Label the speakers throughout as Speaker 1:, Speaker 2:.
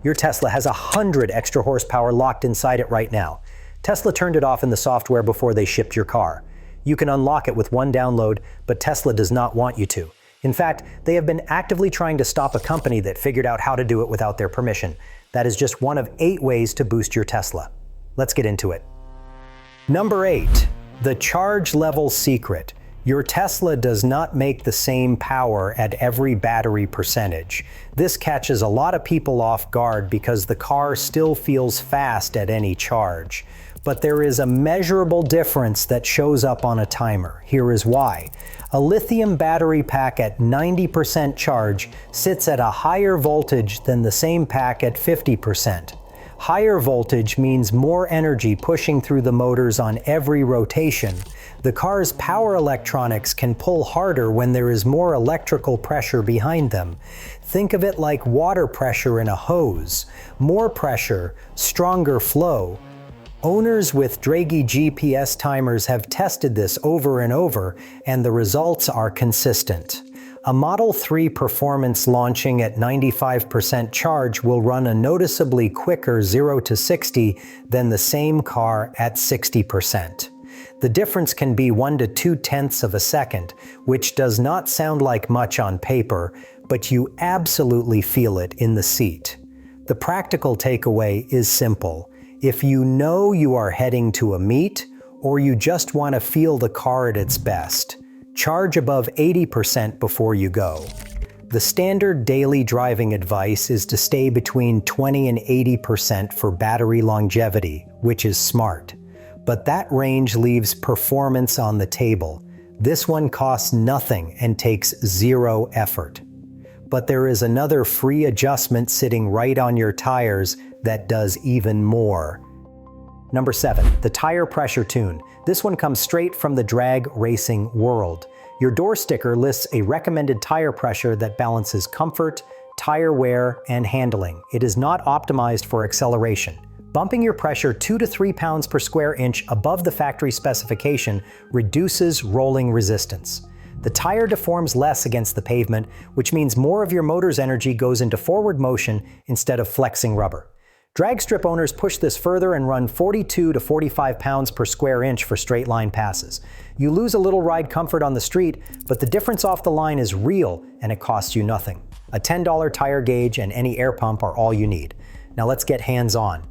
Speaker 1: Your Tesla has 100 extra horsepower locked inside it right now. Tesla turned it off in the software before they shipped your car. You can unlock it with one download, but Tesla does not want you to. In fact, they have been actively trying to stop a company that figured out how to do it without their permission. That is just one of 8 ways to boost your Tesla. Let's get into it. Number 8, the charge level secret. Your Tesla does not make the same power at every battery percentage. This catches a lot of people off guard because the car still feels fast at any charge. But there is a measurable difference that shows up on a timer. Here is why. A lithium battery pack at 90% charge sits at a higher voltage than the same pack at 50%. Higher voltage means more energy pushing through the motors on every rotation. The car's power electronics can pull harder when there is more electrical pressure behind them. Think of it like water pressure in a hose. More pressure, stronger flow. Owners with Draghi GPS timers have tested this over and over, and the results are consistent. A Model 3 Performance launching at 95% charge will run a noticeably quicker 0 to 60 than the same car at 60%. The difference can be 1 to 2/10 of a second, which does not sound like much on paper, but you absolutely feel it in the seat. The practical takeaway is simple. If you know you are heading to a meet, or you just want to feel the car at its best, charge above 80% before you go. The standard daily driving advice is to stay between 20 and 80% for battery longevity, which is smart. But that range leaves performance on the table. This one costs nothing and takes 0 effort. But there is another free adjustment sitting right on your tires that does even more. Number 7, the tire pressure tune. This one comes straight from the drag racing world. Your door sticker lists a recommended tire pressure that balances comfort, tire wear, and handling. It is not optimized for acceleration. Bumping your pressure 2 to 3 pounds per square inch above the factory specification reduces rolling resistance. The tire deforms less against the pavement, which means more of your motor's energy goes into forward motion instead of flexing rubber. Drag strip owners push this further and run 42 to 45 pounds per square inch for straight line passes. You lose a little ride comfort on the street, but the difference off the line is real and it costs you nothing. A $10 tire gauge and any air pump are all you need. Now let's get hands-on.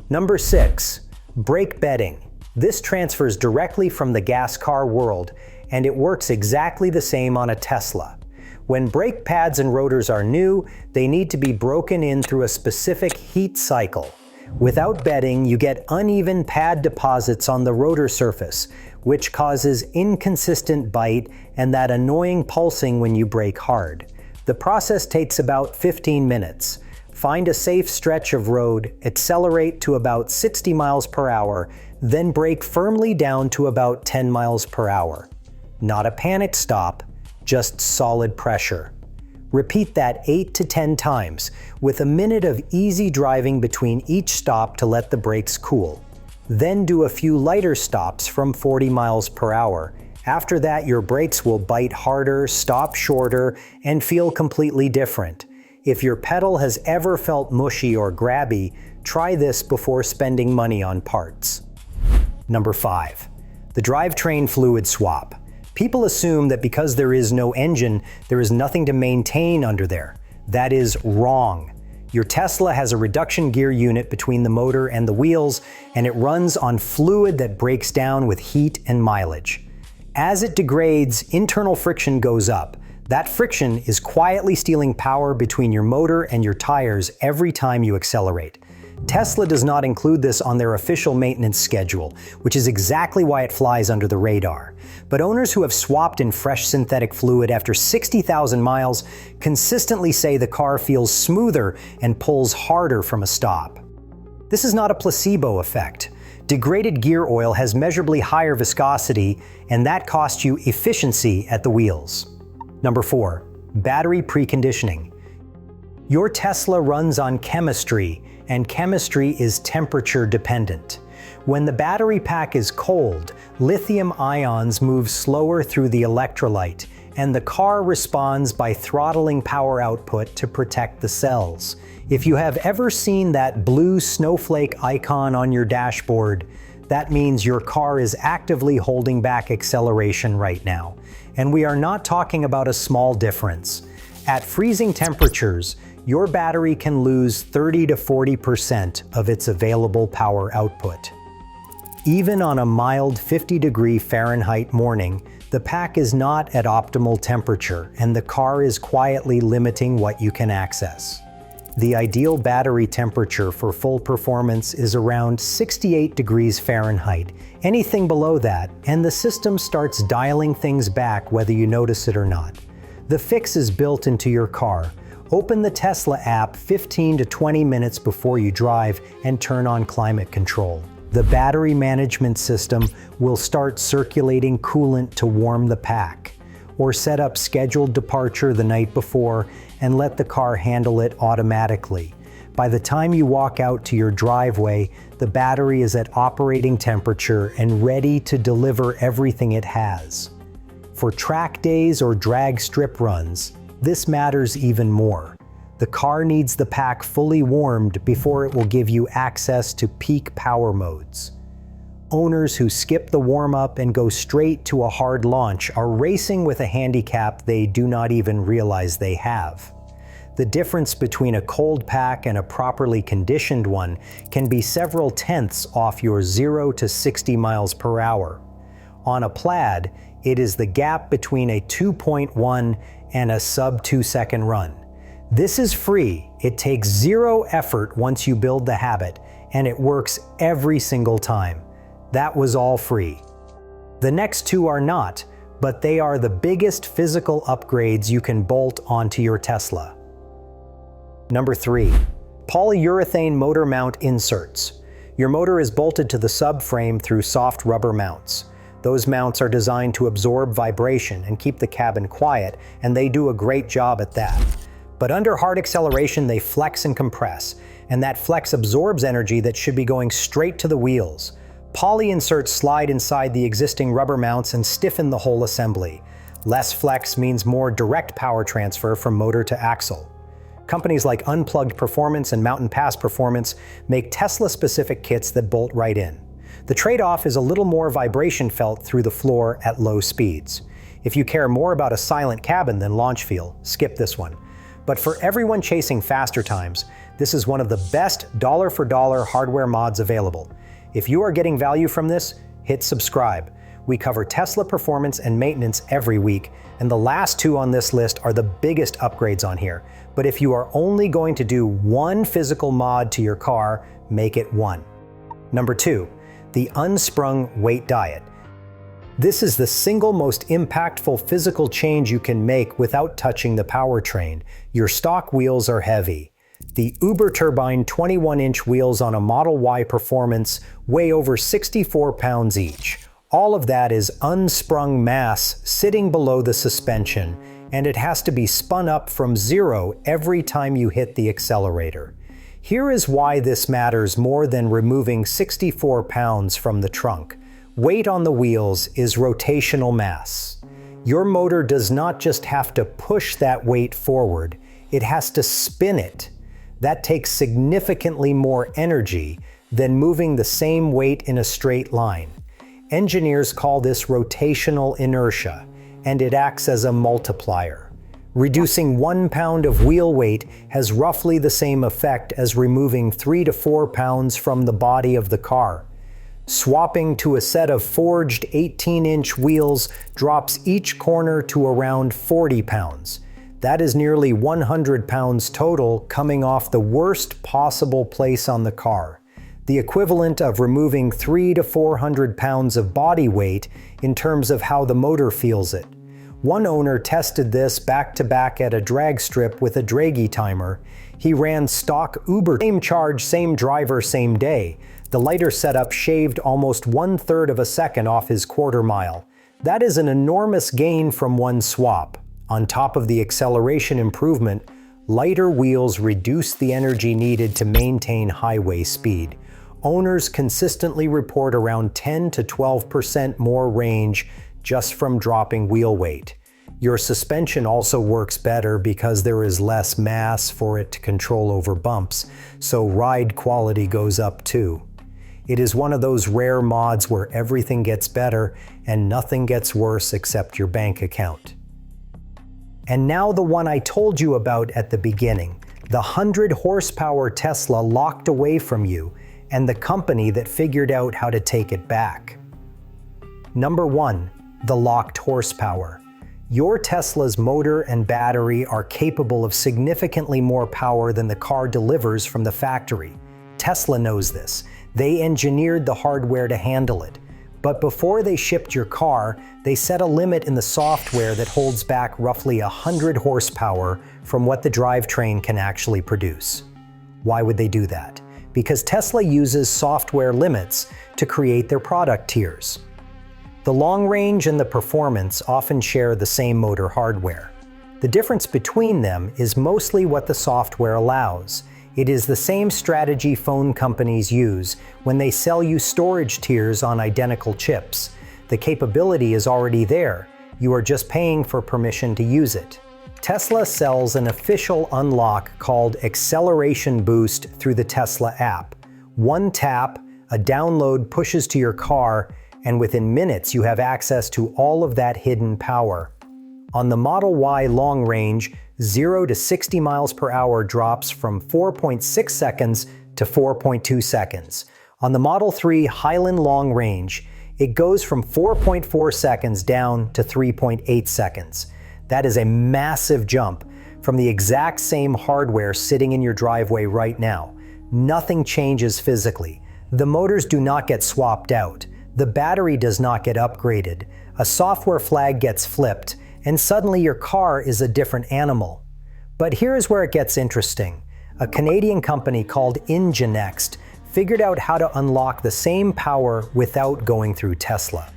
Speaker 1: Number 6, brake bedding. This transfers directly from the gas car world, and it works exactly the same on a Tesla. When brake pads and rotors are new, they need to be broken in through a specific heat cycle. Without bedding, you get uneven pad deposits on the rotor surface, which causes inconsistent bite and that annoying pulsing when you brake hard. The process takes about 15 minutes. Find a safe stretch of road, accelerate to about 60 miles per hour, then brake firmly down to about 10 miles per hour. Not a panic stop, just solid pressure. Repeat that 8 to 10 times, with a minute of easy driving between each stop to let the brakes cool. Then do a few lighter stops from 40 miles per hour. After that, your brakes will bite harder, stop shorter, and feel completely different. If your pedal has ever felt mushy or grabby, try this before spending money on parts. Number 5, the drivetrain fluid swap. People assume that because there is no engine, there is nothing to maintain under there. That is wrong. Your Tesla has a reduction gear unit between the motor and the wheels, and it runs on fluid that breaks down with heat and mileage. As it degrades, internal friction goes up. That friction is quietly stealing power between your motor and your tires every time you accelerate. Tesla does not include this on their official maintenance schedule, which is exactly why it flies under the radar. But owners who have swapped in fresh synthetic fluid after 60,000 miles consistently say the car feels smoother and pulls harder from a stop. This is not a placebo effect. Degraded gear oil has measurably higher viscosity, and that costs you efficiency at the wheels. Number 4, battery preconditioning. Your Tesla runs on chemistry, and chemistry is temperature dependent. When the battery pack is cold, lithium ions move slower through the electrolyte, and the car responds by throttling power output to protect the cells. If you have ever seen that blue snowflake icon on your dashboard, that means your car is actively holding back acceleration right now. And we are not talking about a small difference. At freezing temperatures, your battery can lose 30 to 40% of its available power output. Even on a mild 50-degree Fahrenheit morning, the pack is not at optimal temperature and the car is quietly limiting what you can access. The ideal battery temperature for full performance is around 68 degrees Fahrenheit. Anything below that, and the system starts dialing things back whether you notice it or not. The fix is built into your car. Open the Tesla app 15 to 20 minutes before you drive and turn on climate control. The battery management system will start circulating coolant to warm the pack, or set up scheduled departure the night before and let the car handle it automatically. By the time you walk out to your driveway, the battery is at operating temperature and ready to deliver everything it has. For track days or drag strip runs, this matters even more. The car needs the pack fully warmed before it will give you access to peak power modes. Owners who skip the warm-up and go straight to a hard launch are racing with a handicap they do not even realize they have. The difference between a cold pack and a properly conditioned one can be several tenths off your 0 to 60 miles per hour. On a Plaid, it is the gap between a 2.1 and a sub 2-second run. This is free. It takes zero effort once you build the habit, and it works every single time. That was all free. The next two are not, but they are the biggest physical upgrades you can bolt onto your Tesla. Number 3. Polyurethane motor mount inserts. Your motor is bolted to the subframe through soft rubber mounts. Those mounts are designed to absorb vibration and keep the cabin quiet, and they do a great job at that. But under hard acceleration, they flex and compress, and that flex absorbs energy that should be going straight to the wheels. Poly inserts slide inside the existing rubber mounts and stiffen the whole assembly. Less flex means more direct power transfer from motor to axle. Companies like Unplugged Performance and Mountain Pass Performance make Tesla-specific kits that bolt right in. The trade-off is a little more vibration felt through the floor at low speeds. If you care more about a silent cabin than launch feel, skip this one. But for everyone chasing faster times, this is one of the best dollar-for-dollar hardware mods available. If you are getting value from this, hit subscribe. We cover Tesla performance and maintenance every week, and the last two on this list are the biggest upgrades on here. But if you are only going to do one physical mod to your car, make it one. Number 2, the unsprung weight diet. This is the single most impactful physical change you can make without touching the powertrain. Your stock wheels are heavy. The Uber Turbine 21-inch wheels on a Model Y Performance weigh over 64 pounds each. All of that is unsprung mass sitting below the suspension, and it has to be spun up from zero every time you hit the accelerator. Here is why this matters more than removing 64 pounds from the trunk. Weight on the wheels is rotational mass. Your motor does not just have to push that weight forward, it has to spin it. That takes significantly more energy than moving the same weight in a straight line. Engineers call this rotational inertia, and it acts as a multiplier. Reducing 1 pound of wheel weight has roughly the same effect as removing 3 to 4 pounds from the body of the car. Swapping to a set of forged 18-inch wheels drops each corner to around 40 pounds. That is nearly 100 pounds total coming off the worst possible place on the car. The equivalent of removing 300 to 400 pounds of body weight in terms of how the motor feels it. One owner tested this back-to-back at a drag strip with a Draghi timer. He ran stock Uber, same charge, same driver, same day. The lighter setup shaved almost 1/3 of a second off his quarter mile. That is an enormous gain from one swap. On top of the acceleration improvement, lighter wheels reduce the energy needed to maintain highway speed. Owners consistently report around 10 to 12% more range just from dropping wheel weight. Your suspension also works better because there is less mass for it to control over bumps, so ride quality goes up too. It is one of those rare mods where everything gets better and nothing gets worse except your bank account. And now the one I told you about at the beginning, the 100 horsepower Tesla locked away from you and the company that figured out how to take it back. Number 1. The locked horsepower. Your Tesla's motor and battery are capable of significantly more power than the car delivers from the factory. Tesla knows this. They engineered the hardware to handle it. But before they shipped your car, they set a limit in the software that holds back roughly 100 horsepower from what the drivetrain can actually produce. Why would they do that? Because Tesla uses software limits to create their product tiers. The long range and the performance often share the same motor hardware. The difference between them is mostly what the software allows. It is the same strategy phone companies use when they sell you storage tiers on identical chips. The capability is already there. You are just paying for permission to use it. Tesla sells an official unlock called Acceleration Boost through the Tesla app. One tap, a download pushes to your car, and within minutes you have access to all of that hidden power. On the Model Y long range, 0 to 60 miles per hour drops from 4.6 seconds to 4.2 seconds. On the Model 3 Highland long range, it goes from 4.4 seconds down to 3.8 seconds. That is a massive jump from the exact same hardware sitting in your driveway right now. Nothing changes physically. The motors do not get swapped out. The battery does not get upgraded. A software flag gets flipped, and suddenly your car is a different animal. But here's where it gets interesting. A Canadian company called Nginext figured out how to unlock the same power without going through Tesla.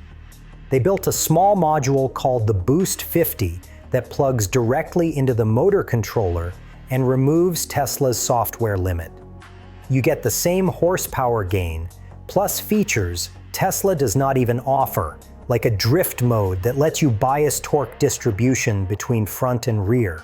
Speaker 1: They built a small module called the Boost 50 that plugs directly into the motor controller and removes Tesla's software limit. You get the same horsepower gain, plus features Tesla does not even offer, like a drift mode that lets you bias torque distribution between front and rear.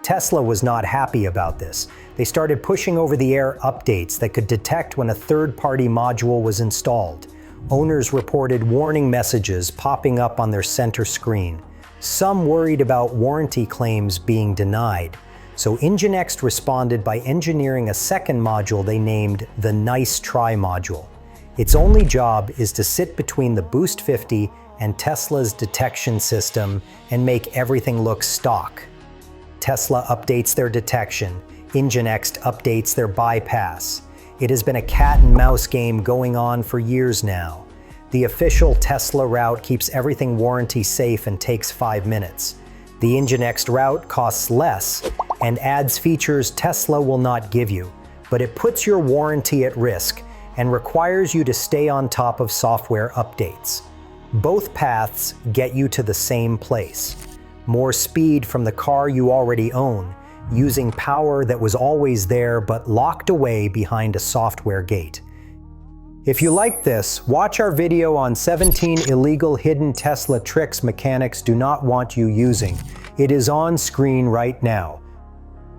Speaker 1: Tesla was not happy about this. They started pushing over-the-air updates that could detect when a third-party module was installed. Owners reported warning messages popping up on their center screen. Some worried about warranty claims being denied. So Nginext responded by engineering a second module they named the Nice Try module. Its only job is to sit between the Boost 50 and Tesla's detection system and make everything look stock. Tesla updates their detection. Nginext updates their bypass. It has been a cat and mouse game going on for years now. The official Tesla route keeps everything warranty safe and takes 5 minutes. The Nginext route costs less and adds features Tesla will not give you, but it puts your warranty at risk and requires you to stay on top of software updates. Both paths get you to the same place. More speed from the car you already own, using power that was always there but locked away behind a software gate. If you like this, watch our video on 17 illegal hidden Tesla tricks mechanics do not want you using. It is on screen right now.